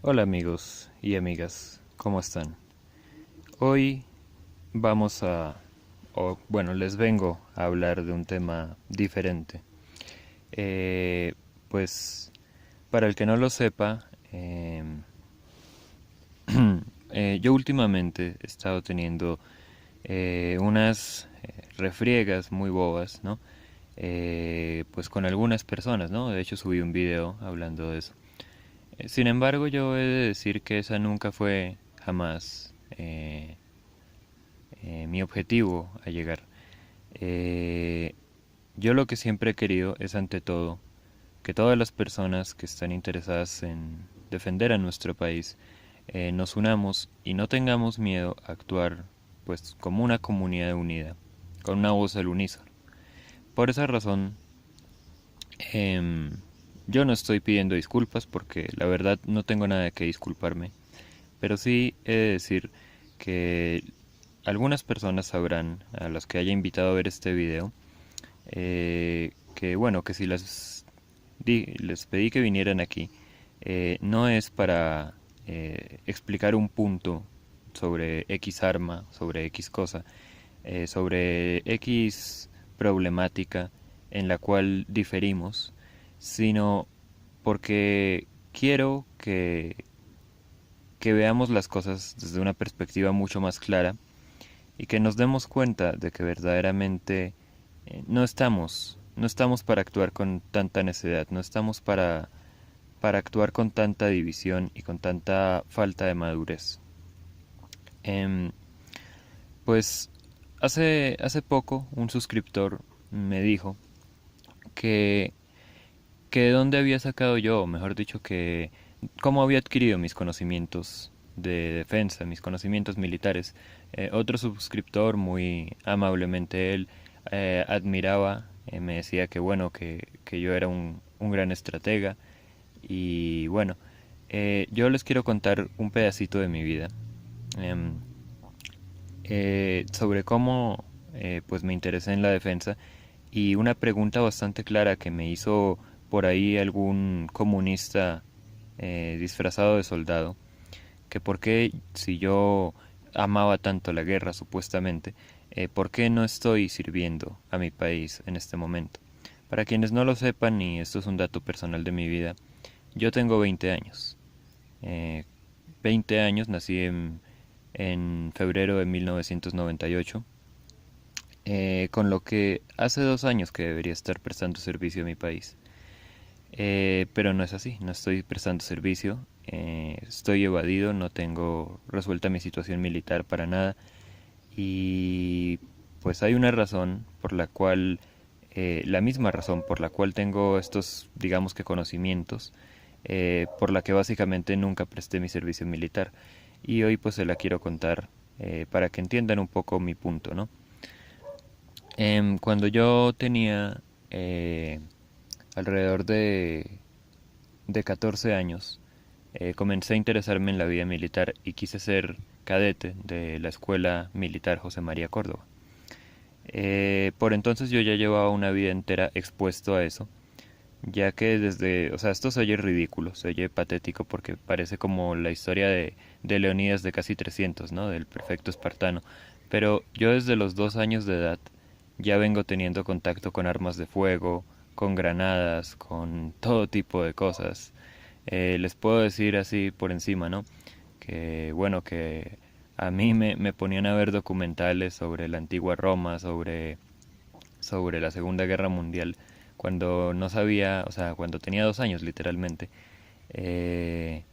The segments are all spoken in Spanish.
Hola amigos y amigas, ¿cómo están? Hoy vamos a, les vengo a hablar de un tema diferente. Eh, pues, para el que no lo sepa, yo últimamente he estado teniendo unas refriegas muy bobas, ¿no? Pues con algunas personas, ¿no? De hecho subí un video hablando de eso. Sin embargo, yo he de decir que esa nunca fue jamás mi objetivo a llegar. Eh, yo lo que siempre he querido es ante todo que todas las personas que están interesadas en defender a nuestro país nos unamos y no tengamos miedo a actuar pues como una comunidad unida, con una voz al unísono. Por esa razón, em, yo no estoy pidiendo disculpas porque la verdad no tengo nada de que disculparme, pero sí he de decir que algunas personas sabrán, a las que haya invitado a ver este video, que bueno, que si les pedí que vinieran aquí, no es para explicar un punto sobre X arma, sobre X cosa, sobre X problemática en la cual diferimos, sino porque quiero que veamos las cosas desde una perspectiva mucho más clara y que nos demos cuenta de que verdaderamente no estamos para actuar con tanta necedad, no estamos para actuar con tanta división y con tanta falta de madurez. Em, pues hace poco un suscriptor me dijo que, que de dónde había sacado yo, o mejor dicho, que cómo había adquirido mis conocimientos de defensa, mis conocimientos militares. Otro suscriptor, muy amablemente él, admiraba, me decía que bueno, que yo era un gran estratega. Y bueno, yo les quiero contar un pedacito de mi vida. em, sobre cómo pues me interesé en la defensa y una pregunta bastante clara que me hizo por ahí algún comunista disfrazado de soldado, que por qué si yo amaba tanto la guerra supuestamente, por qué no estoy sirviendo a mi país en este momento. Para quienes no lo sepan, y esto es un dato personal de mi vida, yo tengo 20 años. Eh, 20 años, nací en febrero de 1998, con lo que hace 2 años que debería estar prestando servicio a mi país. Pero no es así, no estoy prestando servicio, estoy evadido, no tengo resuelta mi situación militar para nada y pues hay una razón por la cual, la misma razón por la cual tengo estos, digamos que conocimientos, por la que básicamente nunca presté mi servicio militar y hoy pues se la quiero contar para que entiendan un poco mi punto, ¿no? Cuando yo tenía alrededor de 14 años, comencé a interesarme en la vida militar y quise ser cadete de la Escuela Militar José María Córdoba. Por entonces yo ya llevaba una vida entera expuesto a eso, ya que o sea, esto se oye ridículo, se oye patético porque parece como la historia de Leonidas de casi 300, ¿no? Del perfecto espartano. Pero yo desde los 2 años de edad ya vengo teniendo contacto con armas de fuego, con granadas, con todo tipo de cosas. Les puedo decir así por encima, ¿no? Que bueno, que a mí me ponían a ver documentales sobre la antigua Roma, sobre la Segunda Guerra Mundial, cuando no sabía, o sea, cuando tenía 2 años literalmente, eh,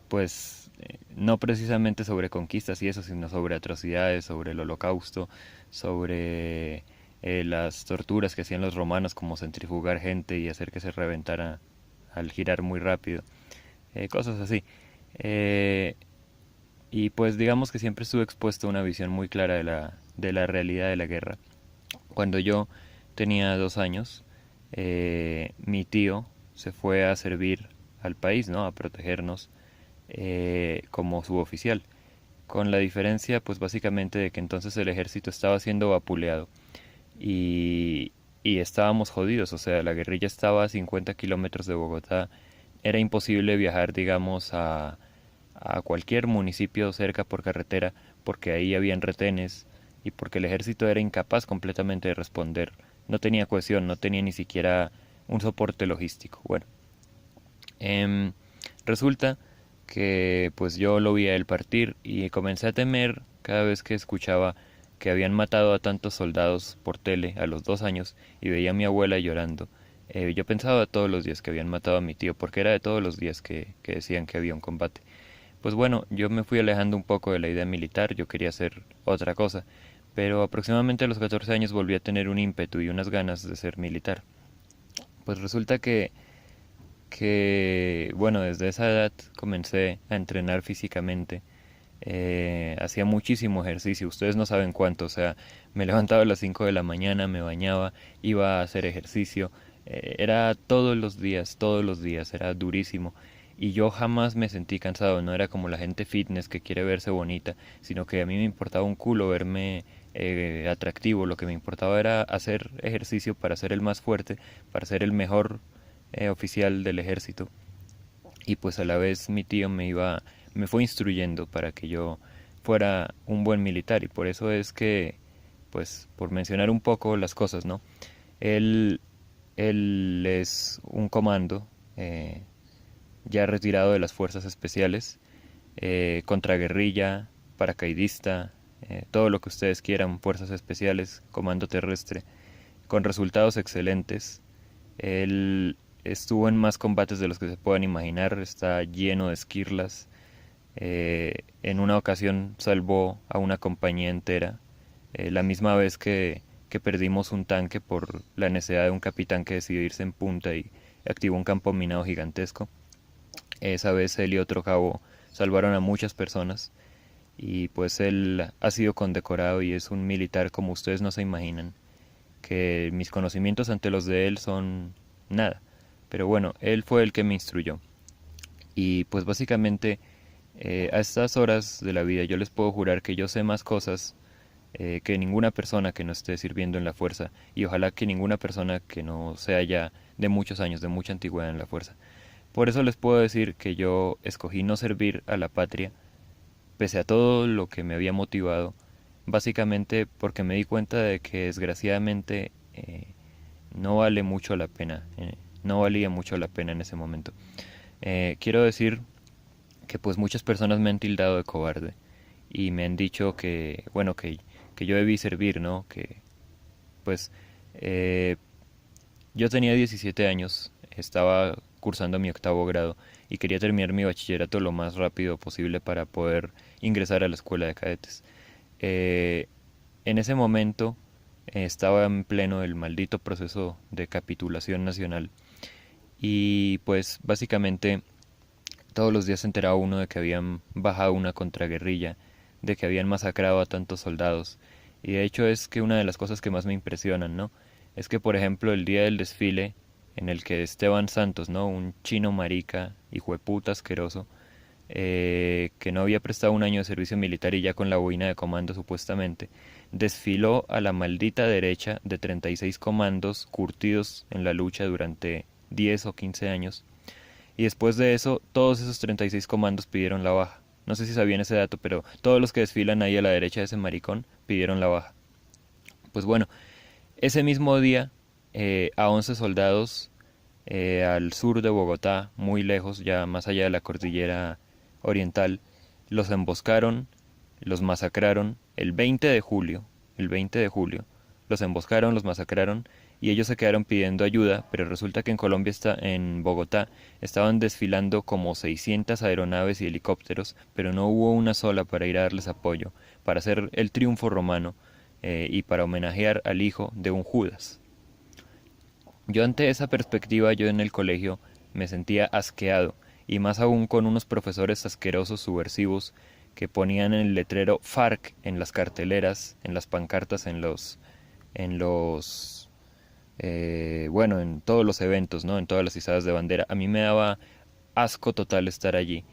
pues no precisamente sobre conquistas y eso, sino sobre atrocidades, sobre el holocausto, sobre las torturas que hacían los romanos, como centrifugar gente y hacer que se reventara al girar muy rápido, cosas así. Eh, y pues digamos que siempre estuve expuesto a una visión muy clara de la realidad de la guerra. Cuando yo tenía 2 años, mi tío se fue a servir al país, ¿no? A protegernos como suboficial. Con la diferencia, pues básicamente de que entonces el ejército estaba siendo vapuleado y estábamos jodidos. O sea, la guerrilla estaba a 50 kilómetros de Bogotá era imposible viajar, digamos, a cualquier municipio cerca por carretera, porque ahí habían retenes y porque el ejército era incapaz completamente de responder. No tenía cohesión, no tenía ni siquiera un soporte logístico. Bueno, em, resulta que pues yo lo vi a él partir y comencé a temer cada vez que escuchaba que habían matado a tantos soldados por tele a los 2 años y veía a mi abuela llorando. Yo pensaba todos los días que habían matado a mi tío, porque era de todos los días que decían que había un combate. Pues bueno, yo me fui alejando un poco de la idea militar, yo quería hacer otra cosa, pero aproximadamente a los 14 años volví a tener un ímpetu y unas ganas de ser militar. Pues resulta que bueno, desde esa edad comencé a entrenar físicamente. Hacía muchísimo ejercicio, ustedes no saben cuánto, o sea, me levantaba a las 5 de la mañana, me bañaba, iba a hacer ejercicio, era todos los días, era durísimo. Y yo jamás me sentí cansado, no era como la gente fitness que quiere verse bonita, sino que a mí me importaba un culo verme atractivo, lo que me importaba era hacer ejercicio para ser el más fuerte, para ser el mejor oficial del ejército. Y pues a la vez mi tío me fue instruyendo para que yo fuera un buen militar, y por eso es que, pues por mencionar un poco las cosas, ¿no? Él, él es un comando ya retirado de las fuerzas especiales, contraguerrilla, paracaidista, todo lo que ustedes quieran, fuerzas especiales, comando terrestre, con resultados excelentes. Él estuvo en más combates de los que se puedan imaginar, está lleno de esquirlas. En una ocasión salvó a una compañía entera, la misma vez que perdimos un tanque por la necesidad de un capitán que decidió irse en punta y activó un campo minado gigantesco. Esa vez él y otro cabo salvaron a muchas personas, y pues él ha sido condecorado y es un militar como ustedes no se imaginan, que mis conocimientos ante los de él son nada. Pero bueno, él fue el que me instruyó. Y pues básicamente a estas horas de la vida yo les puedo jurar que yo sé más cosas que ninguna persona que no esté sirviendo en la fuerza, y ojalá que ninguna persona que no sea ya de muchos años, de mucha antigüedad en la fuerza. Por eso les puedo decir que yo escogí no servir a la patria, pese a todo lo que me había motivado, básicamente porque me di cuenta de que desgraciadamente no vale mucho la pena, no valía mucho la pena en ese momento. Quiero decir que pues muchas personas me han tildado de cobarde y me han dicho que, bueno, que yo debí servir, ¿no? Que pues eh, yo tenía 17 años, estaba cursando mi octavo grado y quería terminar mi bachillerato lo más rápido posible para poder ingresar a la escuela de cadetes. Eh, en ese momento estaba en pleno el maldito proceso de capitulación nacional, y pues básicamente todos los días se enteraba uno de que habían bajado una contraguerrilla, de que habían masacrado a tantos soldados. Y de hecho es que una de las cosas que más me impresionan, ¿no? Es que por ejemplo el día del desfile en el que Esteban Santos, ¿no? Un chino marica, hijueputa asqueroso, que no había prestado un año de servicio militar y ya con la boina de comando supuestamente, desfiló a la maldita derecha de 36 comandos curtidos en la lucha durante 10 o 15 años, y después de eso todos esos 36 comandos pidieron la baja. No sé si sabían ese dato, pero todos los que desfilan ahí a la derecha de ese maricón pidieron la baja. Pues bueno, ese mismo día a 11 soldados al sur de Bogotá, muy lejos, ya más allá de la cordillera oriental, los emboscaron, los masacraron el 20 de julio, los emboscaron, los masacraron, y ellos se quedaron pidiendo ayuda, pero resulta que en Colombia, en Bogotá, estaban desfilando como 600 aeronaves y helicópteros, pero no hubo una sola para ir a darles apoyo, para hacer el triunfo romano y para homenajear al hijo de un Judas. Yo ante esa perspectiva, yo en el colegio me sentía asqueado, y más aún con unos profesores asquerosos subversivos que ponían el letrero FARC en las carteleras, en las pancartas, bueno, en todos los eventos, ¿no? En todas las izadas de bandera. A mí me daba asco total estar allí,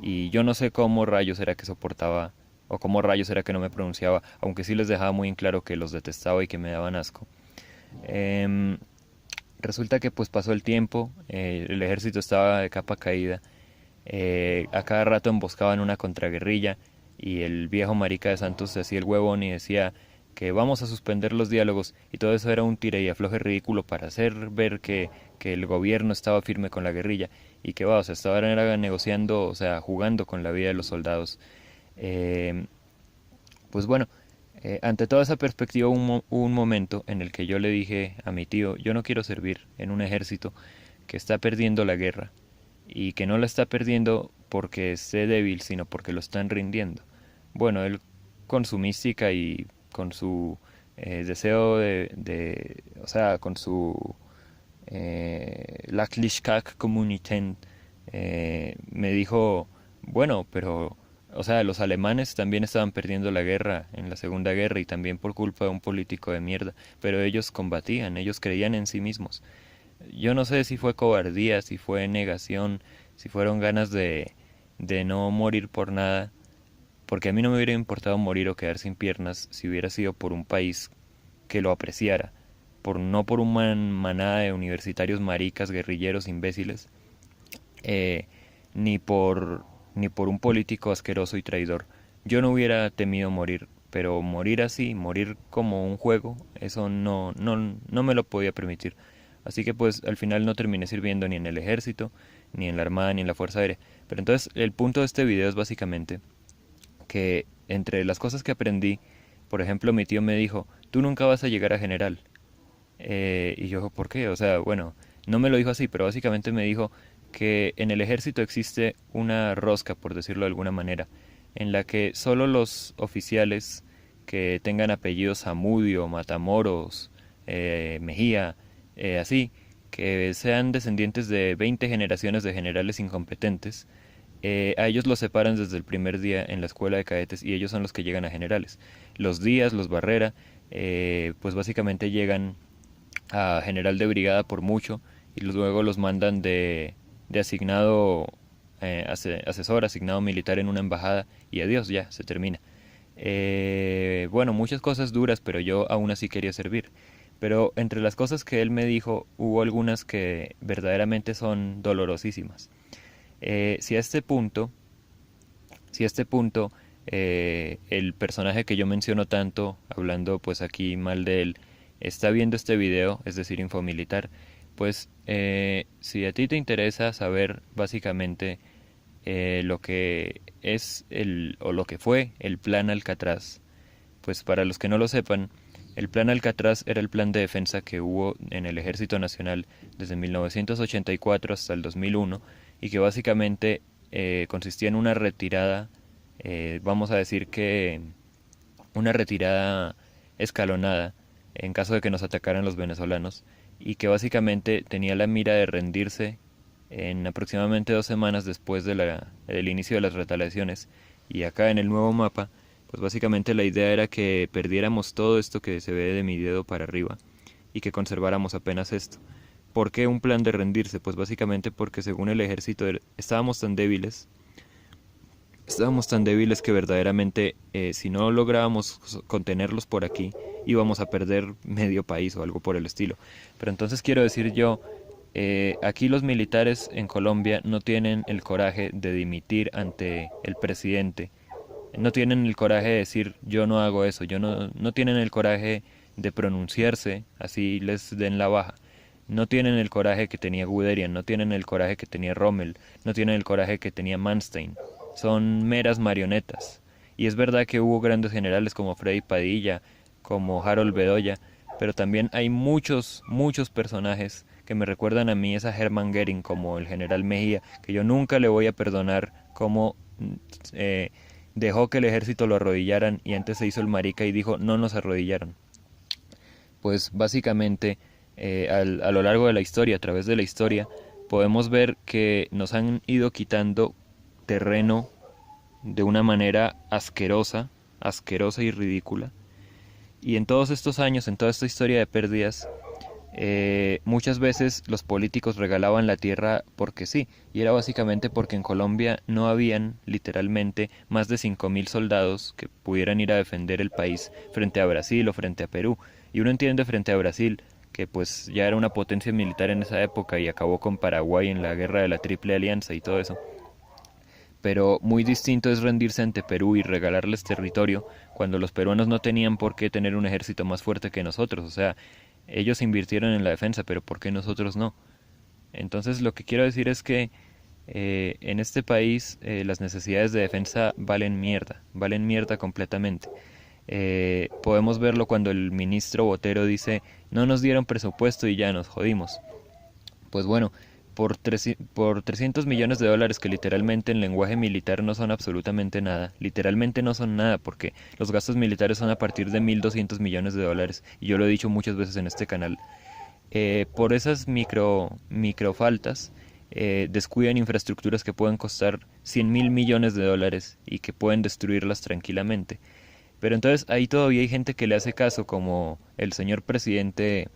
y yo no sé cómo rayos era que soportaba, o cómo rayos era que no me pronunciaba, aunque sí les dejaba muy en claro que los detestaba y que me daban asco. Em, Resulta que pues pasó el tiempo, el ejército estaba de capa caída, a cada rato emboscaban una contraguerrilla y el viejo marica de Santos se hacía el huevón y decía que vamos a suspender los diálogos, y todo eso era un tire y afloje ridículo para hacer ver que el gobierno estaba firme con la guerrilla y que va, o sea, estaban era negociando, o sea, jugando con la vida de los soldados. Eh, pues bueno, ante toda esa perspectiva hubo un momento en el que yo le dije a mi tío, yo no quiero servir en un ejército que está perdiendo la guerra, y que no la está perdiendo porque esté débil, sino porque lo están rindiendo. Bueno, él con su mística y con su deseo o sea, con su Laklishkak Kommuniten, me dijo, bueno, pero, o sea, los alemanes también estaban perdiendo la guerra en la Segunda Guerra y también por culpa de un político de mierda, pero ellos combatían, ellos creían en sí mismos. Yo no sé si fue cobardía, si fue negación, si fueron ganas de no morir por nada, porque a mí no me hubiera importado morir o quedar sin piernas si hubiera sido por un país que lo apreciara, no por una manada de universitarios maricas, guerrilleros, imbéciles, eh, ni por ni por un político asqueroso y traidor. Yo no hubiera temido morir, pero morir así, morir como un juego, eso no me lo podía permitir. Así que pues al final no terminé sirviendo ni en el ejército, ni en la armada, ni en la fuerza aérea. Pero entonces el punto de este video es básicamente que entre las cosas que aprendí, por ejemplo, mi tío me dijo, tú nunca vas a llegar a general. Y yo, ¿por qué? O sea, bueno, no me lo dijo así, pero básicamente me dijo que en el ejército existe una rosca, por decirlo de alguna manera, en la que solo los oficiales que tengan apellidos Zamudio, Matamoros, Mejía, así, que sean descendientes de 20 generaciones de generales incompetentes, a ellos los separan desde el primer día en la escuela de cadetes y ellos son los que llegan a generales. Los Díaz, los Barrera, pues básicamente llegan a general de brigada por mucho y luego los mandan de asignado asesor, asignado militar en una embajada y adiós, ya, se termina. Bueno, muchas cosas duras, pero yo aún así quería servir. Pero entre las cosas que él me dijo, hubo algunas que verdaderamente son dolorosísimas. Si a este punto, si a este punto el personaje que yo menciono tanto, hablando pues aquí mal de él, está viendo este video, es decir, Infomilitar, pues si a ti te interesa saber básicamente lo que es o lo que fue el Plan Alcatraz, pues para los que no lo sepan, el Plan Alcatraz era el plan de defensa que hubo en el Ejército Nacional desde 1984 hasta el 2001 y que básicamente consistía en una retirada, vamos a decir que una retirada escalonada en caso de que nos atacaran los venezolanos, y que básicamente tenía la mira de rendirse en aproximadamente 2 semanas después del inicio de las retaliaciones. Y acá en el nuevo mapa, pues básicamente la idea era que perdiéramos todo esto que se ve de mi dedo para arriba y que conserváramos apenas esto. ¿Por qué un plan de rendirse? Pues básicamente porque según el ejército estábamos tan débiles que verdaderamente si no lográbamos contenerlos por aquí, íbamos a perder medio país o algo por el estilo. Pero entonces quiero decir yo, aquí los militares en Colombia no tienen el coraje de dimitir ante el presidente, no tienen el coraje de decir yo no hago eso, no tienen el coraje de pronunciarse, así les den la baja. No tienen el coraje que tenía Guderian, no tienen el coraje que tenía Rommel, no tienen el coraje que tenía Manstein. Son meras marionetas. Y es verdad que hubo grandes generales como Freddy Padilla, como Harold Bedoya, pero también hay muchos personajes que me recuerdan a mí, es a Hermann Goering, como el general Mejía, que yo nunca le voy a perdonar como dejó que el ejército lo arrodillaran y antes se hizo el marica y dijo no nos arrodillaron. Pues básicamente a lo largo de la historia, a través de la historia, podemos ver que nos han ido quitando terreno de una manera asquerosa y ridícula. Y en todos estos años, en toda esta historia de pérdidas, muchas veces los políticos regalaban la tierra porque sí, y era básicamente porque en Colombia no habían literalmente más de 5.000 soldados que pudieran ir a defender el país frente a Brasil o frente a Perú. Y uno entiende frente a Brasil que pues ya era una potencia militar en esa época y acabó con Paraguay en la guerra de la Triple Alianza y todo eso. Pero muy distinto es rendirse ante Perú y regalarles territorio cuando los peruanos no tenían por qué tener un ejército más fuerte que nosotros. O sea, ellos invirtieron en la defensa, pero ¿por qué nosotros no? Entonces lo que quiero decir es que en este país las necesidades de defensa valen mierda completamente. Podemos verlo cuando el ministro Botero dice, no nos dieron presupuesto y ya nos jodimos. Pues bueno, por 300 millones de dólares que literalmente en lenguaje militar no son absolutamente nada, literalmente no son nada porque los gastos militares son a partir de 1.200 millones de dólares y yo lo he dicho muchas veces en este canal. Por esas micro faltas descuidan infraestructuras que pueden costar 100.000 millones de dólares y que pueden destruirlas tranquilamente. Pero entonces ahí todavía hay gente que le hace caso, como el señor presidente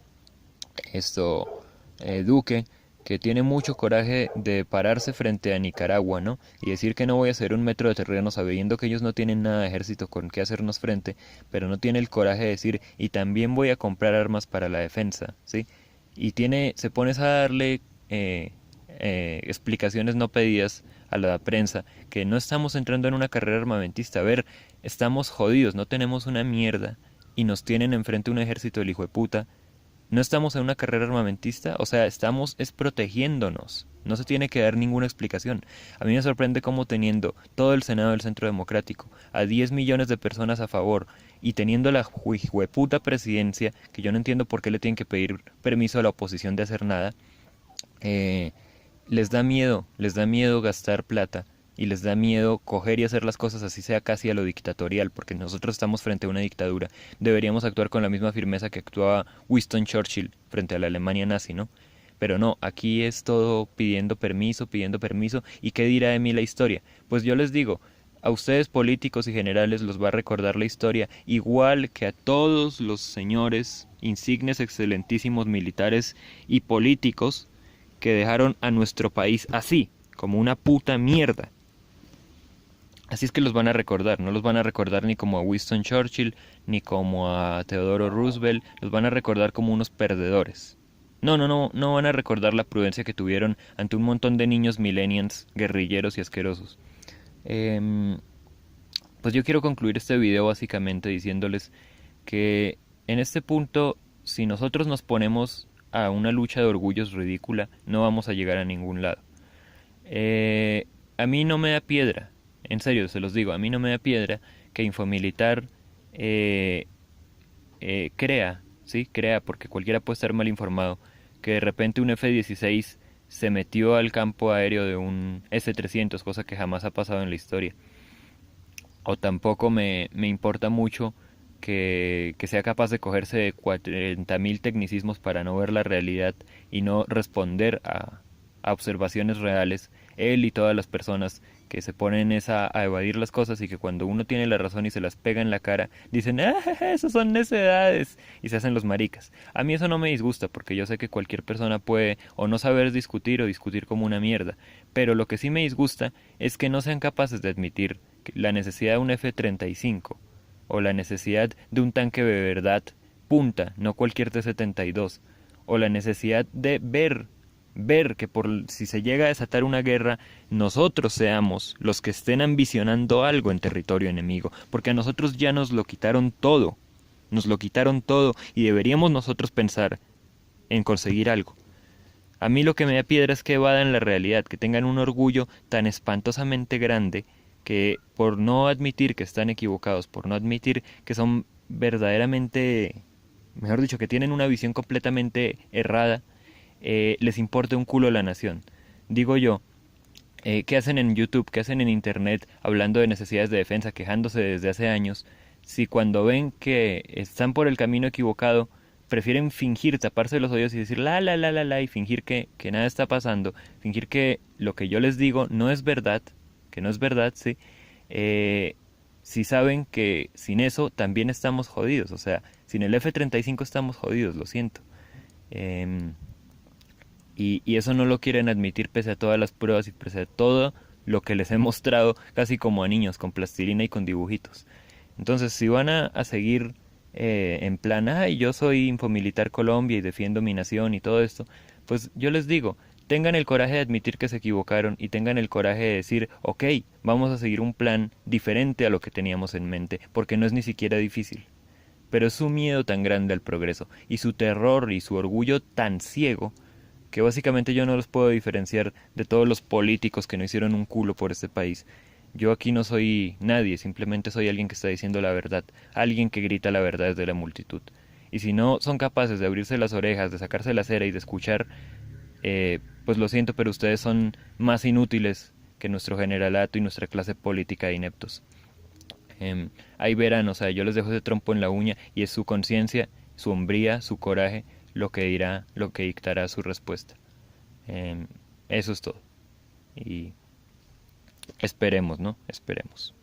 Duque, que tiene mucho coraje de pararse frente a Nicaragua, ¿no? Y decir que no voy a hacer un metro de terreno sabiendo que ellos no tienen nada de ejército con qué hacernos frente, pero no tiene el coraje de decir, y también voy a comprar armas para la defensa, ¿sí? Y se pones a darle explicaciones no pedidas a la prensa, que no estamos entrando en una carrera armamentista. A ver, estamos jodidos, no tenemos una mierda, y nos tienen enfrente un ejército del hijo de puta. No estamos en una carrera armamentista, o sea, estamos es protegiéndonos. No se tiene que dar ninguna explicación. A mí me sorprende cómo teniendo todo el Senado del Centro Democrático, a 10 millones de personas a favor, y teniendo la hueputa presidencia, que yo no entiendo por qué le tienen que pedir permiso a la oposición de hacer nada, eh, les da miedo gastar plata y les da miedo coger y hacer las cosas así sea casi a lo dictatorial, porque nosotros estamos frente a una dictadura. Deberíamos actuar con la misma firmeza que actuaba Winston Churchill frente a la Alemania nazi, ¿no? Pero no, aquí es todo pidiendo permiso, ¿y qué dirá de mí la historia? Pues yo les digo, a ustedes políticos y generales los va a recordar la historia, igual que a todos los señores insignes, excelentísimos militares y políticos que dejaron a nuestro país así, como una puta mierda. Así es que los van a recordar, no los van a recordar ni como a Winston Churchill, ni como a Theodore Roosevelt, los van a recordar como unos perdedores. No van a recordar la prudencia que tuvieron ante un montón de niños millennials, guerrilleros y asquerosos. Pues yo quiero concluir este video básicamente diciéndoles que en este punto, si nosotros nos ponemos a una lucha de orgullos ridícula, no vamos a llegar a ningún lado. A mí no me da piedra, en serio se los digo, a mí no me da piedra que Infomilitar crea, ¿sí? Crea, porque cualquiera puede estar mal informado, que de repente un F-16 se metió al campo aéreo de un S-300, cosa que jamás ha pasado en la historia. O tampoco me importa mucho que sea capaz de cogerse de 40.000 tecnicismos para no ver la realidad y no responder a observaciones reales, él y todas las personas que se ponen a evadir las cosas y que cuando uno tiene la razón y se las pega en la cara, dicen, esas son necedades, y se hacen los maricas. A mí eso no me disgusta, porque yo sé que cualquier persona puede o no saber discutir o discutir como una mierda, pero lo que sí me disgusta es que no sean capaces de admitir la necesidad de un F-35 o la necesidad de un tanque de verdad punta, no cualquier T-72, o la necesidad de ver que si se llega a desatar una guerra, nosotros seamos los que estén ambicionando algo en territorio enemigo, porque a nosotros ya nos lo quitaron todo y deberíamos nosotros pensar en conseguir algo. A mí lo que me da piedra es que evadan la realidad, que tengan un orgullo tan espantosamente grande que por no admitir que están equivocados, por no admitir que son verdaderamente, mejor dicho, que tienen una visión completamente errada, les importa un culo la nación. Digo yo, ¿qué hacen en YouTube, qué hacen en Internet hablando de necesidades de defensa, quejándose desde hace años, si cuando ven que están por el camino equivocado, prefieren fingir, taparse los oídos y decir la, y fingir que nada está pasando, fingir que lo que yo les digo no es verdad, que no es verdad, sí, si saben que sin eso también estamos jodidos, o sea, sin el F-35 estamos jodidos, lo siento. Y eso no lo quieren admitir pese a todas las pruebas y pese a todo lo que les he mostrado casi como a niños, con plastilina y con dibujitos. Entonces, si van a seguir en plan, ay, yo soy Infomilitar Colombia y defiendo mi nación y todo esto, pues yo les digo, tengan el coraje de admitir que se equivocaron y tengan el coraje de decir, ok, vamos a seguir un plan diferente a lo que teníamos en mente, porque no es ni siquiera difícil. Pero es su miedo tan grande al progreso y su terror y su orgullo tan ciego que básicamente yo no los puedo diferenciar de todos los políticos que no hicieron un culo por este país. Yo aquí no soy nadie, simplemente soy alguien que está diciendo la verdad, alguien que grita la verdad desde la multitud. Y si no son capaces de abrirse las orejas, de sacarse la cera y de escuchar, pues lo siento, pero ustedes son más inútiles que nuestro generalato y nuestra clase política de ineptos. Ahí verán, o sea, yo les dejo ese trompo en la uña y es su conciencia, su hombría, su coraje, lo que dirá, lo que dictará su respuesta. Em, Eso es todo. Y esperemos, ¿no? Esperemos.